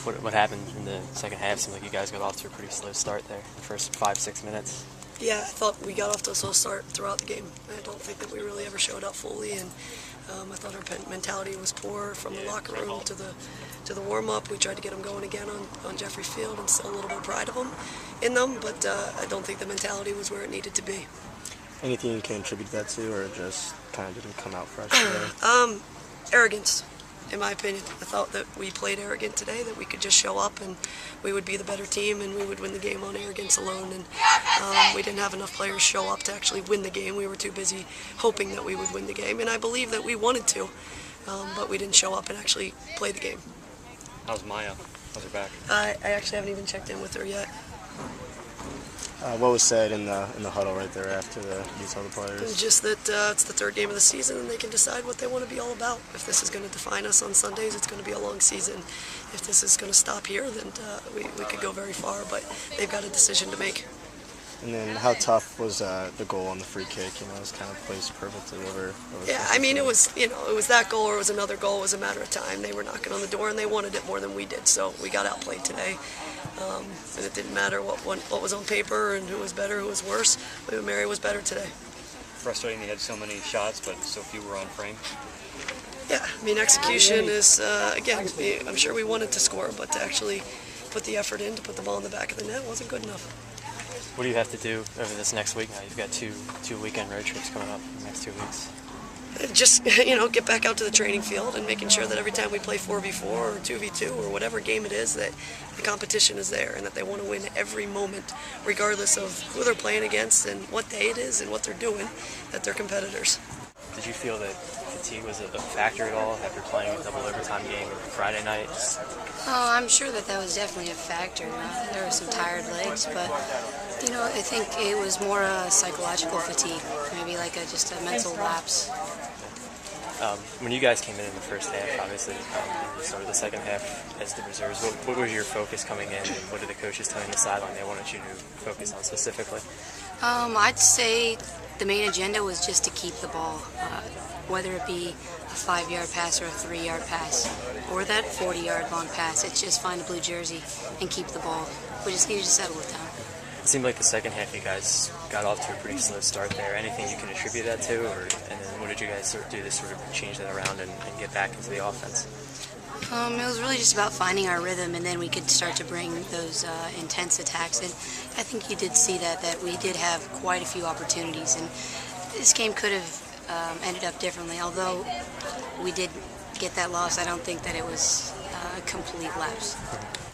What happened in the second half? Seemed like you guys got off to a pretty slow start there, the first 5-6 minutes. Yeah, I thought we got off to a slow start throughout the game. I don't think that we really ever showed up fully, and I thought our mentality was poor from the locker room to the warm-up. We tried to get them going again on Jeffrey Field and still a little bit of pride in them, but I don't think the mentality was where it needed to be. Anything you can attribute that to, or just kind of didn't come out fresh today? Arrogance, in my opinion. I thought that we played arrogant today, that we could just show up and we would be the better team and we would win the game on arrogance alone. And we didn't have enough players show up to actually win the game. We were too busy hoping that we would win the game, and I believe that we wanted to, but we didn't show up and actually play the game. How's Maya? How's her back? I actually haven't even checked in with her yet. What was said in the huddle right there after you told the players? Just that it's the third game of the season and they can decide what they want to be all about. If this is going to define us on Sundays, it's going to be a long season. If this is going to stop here, then we could go very far, but they've got a decision to make. And then how tough was the goal on the free kick? You know, it was kind of placed perfectly over yeah, I mean, it was that goal or it was another goal. It was a matter of time. They were knocking on the door and they wanted it more than we did, so we got outplayed today. And it didn't matter what was on paper and who was better, who was worse. Mary was better today. Frustrating they had so many shots, but so few were on frame. Yeah, I mean, execution is, again, I'm sure we wanted to score, but to actually put the effort in to put the ball in the back of the net wasn't good enough. What do you have to do over this next week now? You've got two weekend road trips coming up in the next 2 weeks. Just, get back out to the training field and making sure that every time we play 4v4 or 2v2 or whatever game it is, that the competition is there and that they want to win every moment, regardless of who they're playing against and what day it is and what they're doing, that they're competitors. Did you feel that fatigue was a factor at all after playing a double overtime game Friday night? Oh, I'm sure that was definitely a factor. There were some tired legs, but I think it was more a psychological fatigue, maybe like just a mental lapse. When you guys came in the first half, obviously, you started the second half as the reserves. What was your focus coming in, and what did the coaches tell you on the sideline they wanted you to focus on specifically? I'd say the main agenda was just to keep the ball, whether it be a 5-yard pass or a 3-yard pass, or that 40-yard long pass. It's just find a blue jersey and keep the ball. We just needed to settle it down. It seemed like the second half you guys got off to a pretty slow start there. Anything you can attribute that to, and then what did you guys sort of do to sort of change that around and get back into the offense? It was really just about finding our rhythm, and then we could start to bring those intense attacks. And I think you did see that we did have quite a few opportunities, and this game could have ended up differently. Although we did get that loss, I don't think that it was a complete lapse.